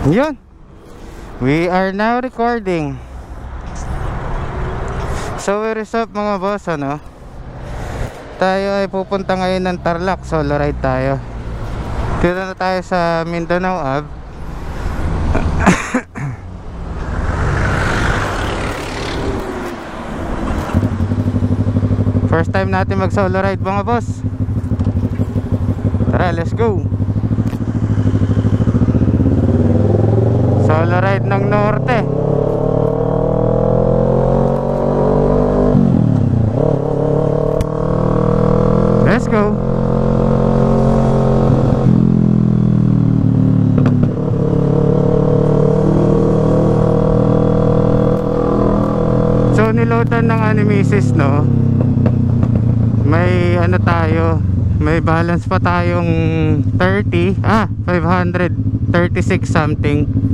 Yun, we are now recording. So what is up mga boss, ano? Tayo ay pupunta ngayon ng Tarlac, solo ride tayo. Dito na tayo sa Mindanao Ave. First time natin mag solo ride mga boss. Tara, let's go. Solo ride ng Norte. Let's go. So niloadan ng Animesis, no? May ano tayo, may balance pa tayong 536 something.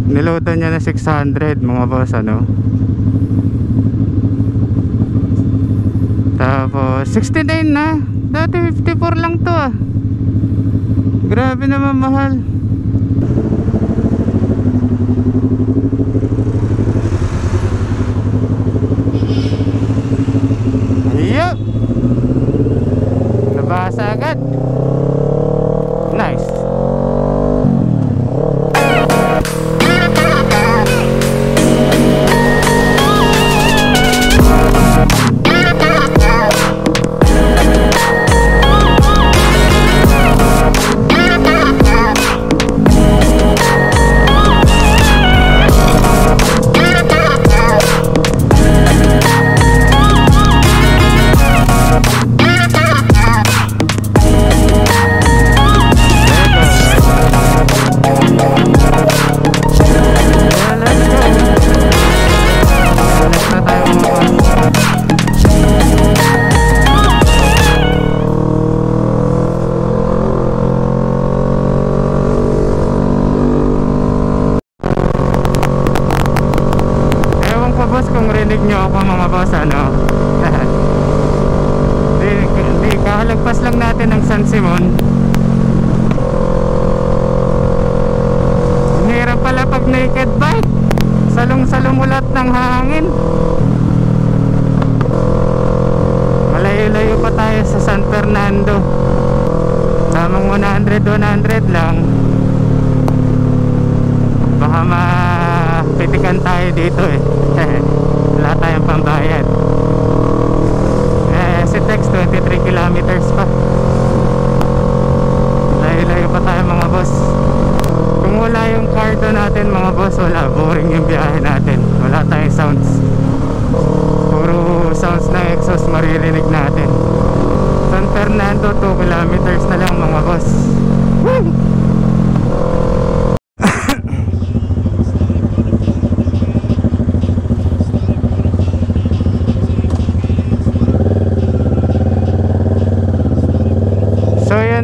Niloadan niya na 600 mga boss, ano? Tapos 69 na. Dati 54 lang to ah. Grabe naman mahal. Yup. Nabasa agad. Nice. Kung rinig nyo ako mga boss, ano? Di kahalagpas lang natin ng San Simon. Hirap pala pag naked bike. Salong-salong ulat ng hangin. Malayo-layo pa tayo sa San Fernando. Tamang 100 lang. Baka mapitikan tayo dito eh. Wala tayong pambayad. STX 23 kilometers pa. Layo-layo pa tayo mga boss. Kung wala yung cardo natin mga boss, wala, boring yung biyahe natin. Wala tayong sounds. Puro sounds ng exhaust maririnig natin. San Fernando 2 kilometers na lang mga boss. Woo!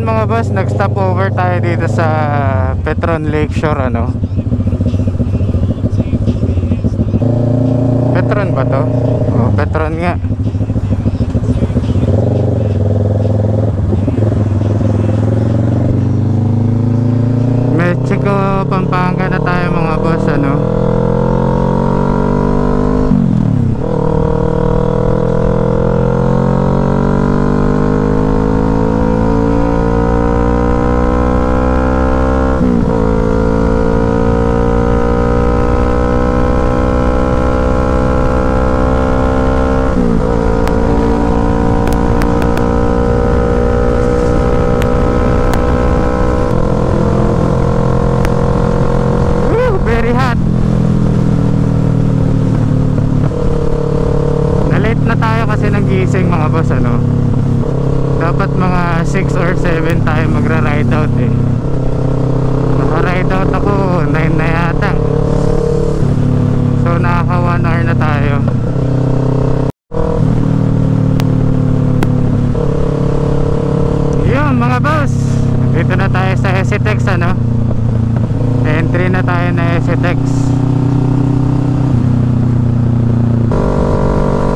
Mga boss, nag-stop over tayo dito sa Petron Lakeshore, ano? Petron ba to? Oh, Petron nga. Mexico, Pampanga na tayo mga boss, ano? Mga boss, ano, dapat mga 6 or 7 tayo magra-ride out eh. Naka-ride out ako 9 na yata. So nakaka 1 hour na tayo. Yun mga boss, dito na tayo sa STX, ano. Entry na tayo na STX.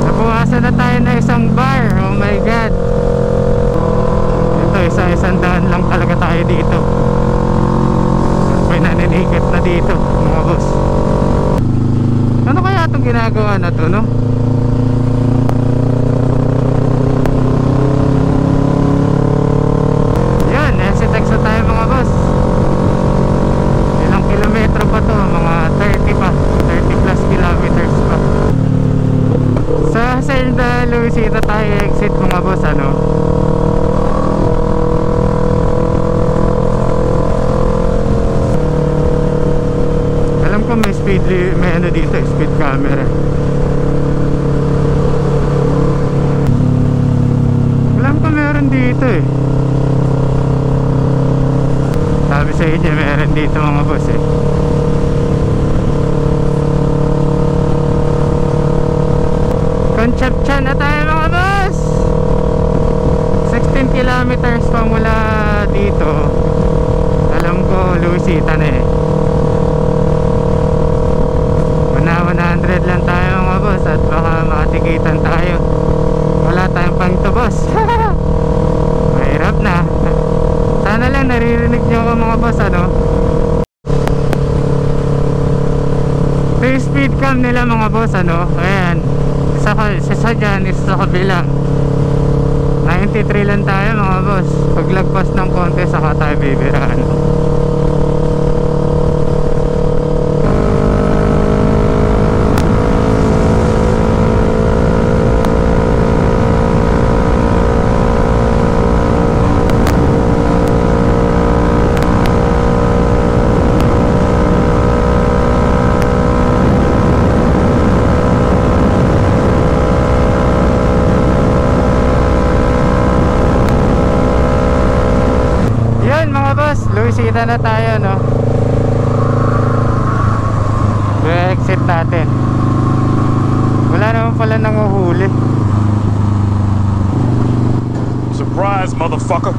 Nabukasan na tayo na isang bar. Oh my god. Ito, isang daan lang talaga tayo dito. May naninikit na dito. haba na to, no? Yan, exit na tayo mga boss. Ilang kilometro pa to? Mga 30 pa, 30 plus kilometers pa. Sa Santa Luisita tayo exit mga boss, ano? Alam ko may may ano dito, speed camera. Alam ko meron dito eh. Sabi sa inyo meron dito mga boss eh. Concepcion na tayo mga boss. 16 kilometers pa mula dito. Alam ko Luisita na eh. 100 lang tayo mga boss at baka matikitan tayo. Wala tayong pangtubos. Mahirap na. Sana lang naririnig nyo ako mga boss, ano? Ito yung speed cam nila mga boss, ano? Ayan, isa dyan, isa sa kabila. 93 lang tayo mga boss. Paglagpas ng konti saka tayo bibiraan. Luisita na tayo, no? Exit natin. Wala naman pala nanguhuli. Surprise, motherfucker.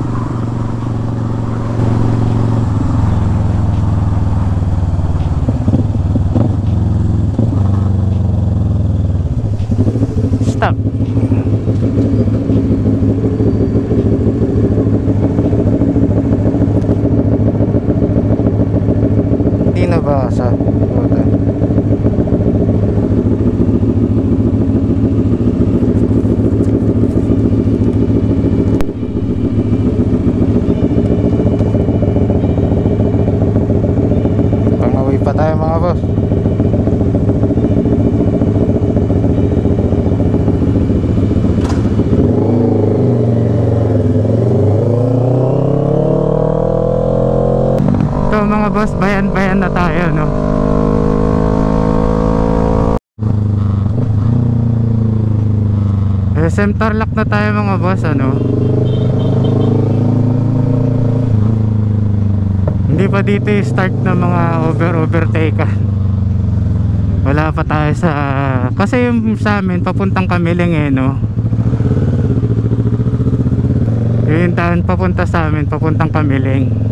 Stop. Nabasa. Pangawi pa tayo mga boss. So mga boss, bayan-bayan na tayo, no? SM Tarlac na tayo mga boss, ano? Hindi pa dito yung start ng mga overtake. Wala pa tayo sa... Kasi yung sa amin, papuntang Kamiling eh, no? Yung daan papunta sa amin, papuntang Kamiling.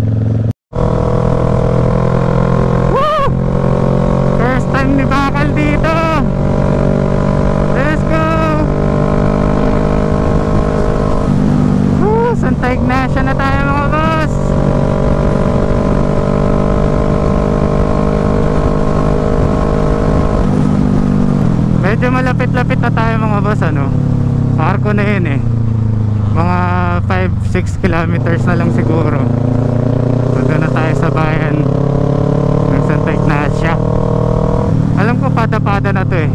Ni Bakal dito. Let's go. Santa Ignacia na tayo mga boss. Medyo malapit-lapit na tayo mga boss, ano? Arco na yun eh. Mga 5-6 kilometers na lang siguro. Punta na tayo sa bayan ng Santa Ignacia. Alam ko pada-pada na to eh.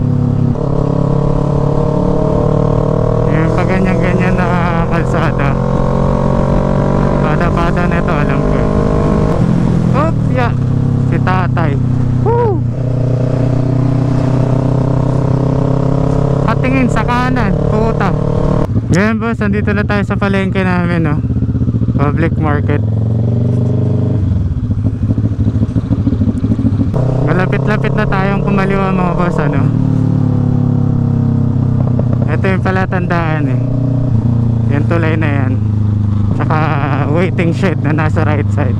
Yung pag ganyan-ganyan na kalsada, pada-pada na to, alam ko. Oh, yeah. Si tatay. Woo! Patingin sa kanan, puta. Ngayon boss, andito na tayo sa palengke namin, no? Public market. Malapit-lapit na tayong kumaliwa mga boss, ano? Ito yung palatandaan eh. Yan tulay na yan. Tsaka waiting shed na nasa right side.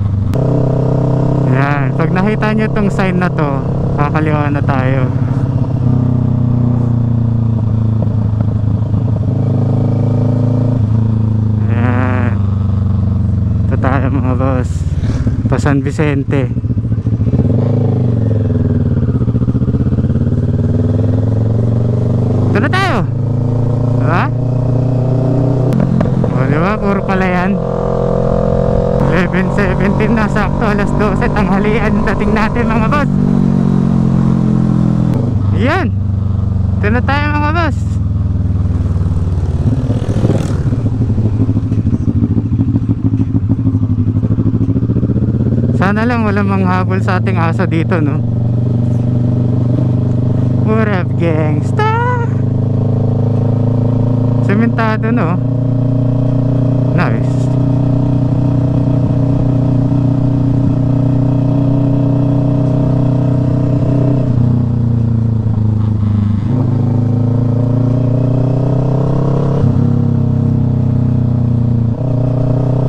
Yan. Pag nakita nyo itong sign na to, kakaliwa na tayo. Yan. Ito tayo mga boss. Pa San Vicente. puro pala yan. 11:17 na, sakto alas 12 tanghalian dating natin mga boss. Yan, ito na tayo mga boss. Sana lang walang manghabol sa ating aso dito, no? What up, gangsta? Sementado, no? Nice.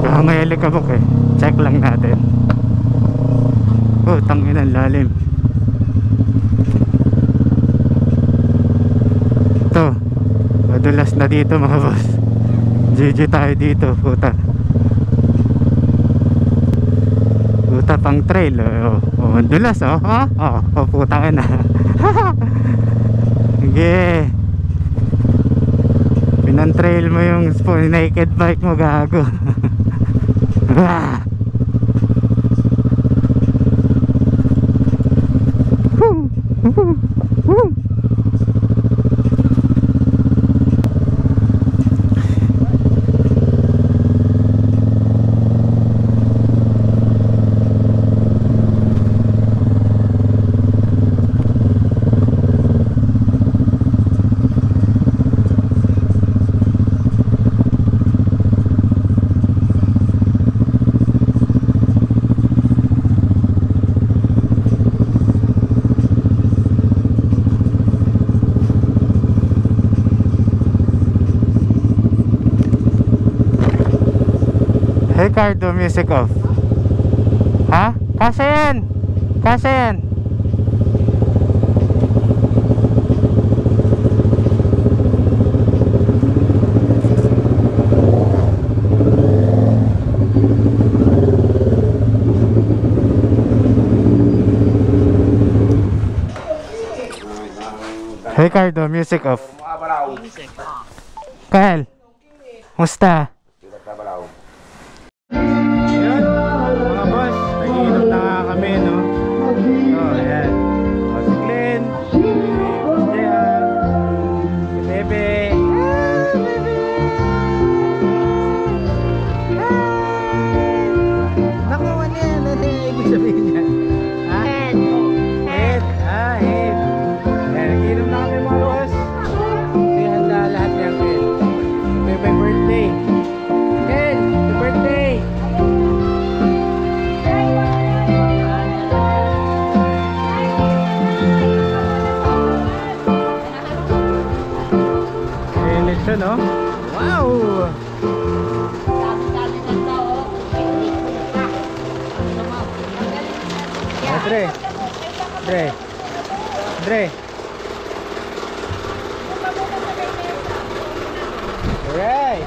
Baka may alikabok eh. Check lang natin. Oh, tanginan lalim. Ito, madulas na dito mga boss. GG tayo dito, puta. Puta pang trail. Oh, madulas oh. Oh, puta ka na. Sige. Pinantrail mo yung naked bike mo, gago. Ricardo, music off. Ha? Kasya yan. Kasya yan. Ricardo, music off. Kyle, musta? Yun, mga boss, nagiinom na nga kami, no? Oh, ayan. O, si Glenn, si JR, si Bebe. Naku, ano yan? Ano yung ibig sabihin yan? Ha? Head. Head. Ah, head. Ayan, nagiinom na kami, mga boss. Hindi handa lahat yan, Glenn. May birthday. Glenn, happy birthday! Election, no? Wow! Dre! Dre! Dre! Alright!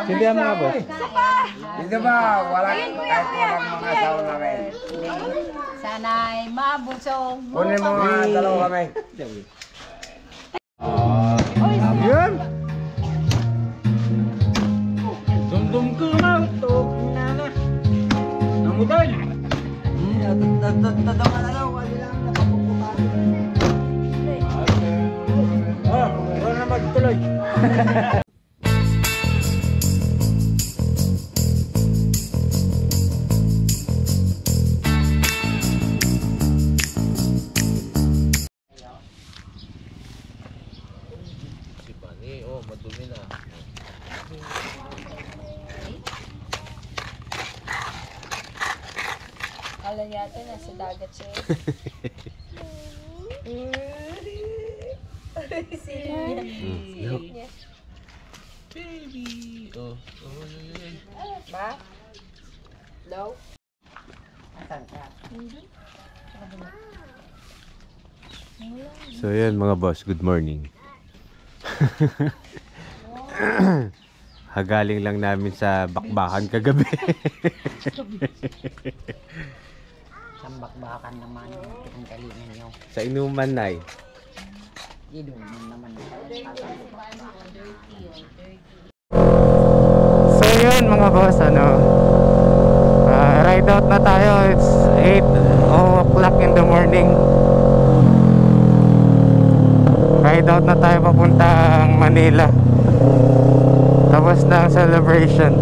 Hindi ang mga boss. Hindi ba kahit walang mga asawa namin? Sana'y mabusog. Kunin mo mga dalawa kami. Yun! Dum-dum ko na ito. Nana. Namutan. Tadama na lang. Wala lang nakapuputan. Wala na magtuloy. Madumi na. Kala yata nasa dagat siya. Baby. Oh. Ba? Low? Asan ka? So yun mga boss, good morning. Hagaling lang namin sa bakbakan kagabi. Sambak-bakan naman ang kalingan nyo. Sa inuman na eh. Inuman naman. So yun mga boss, ride out na tayo. It's 8 o'clock in the morning. Ride out na tayo papuntang Manila. Tapos na ang celebration.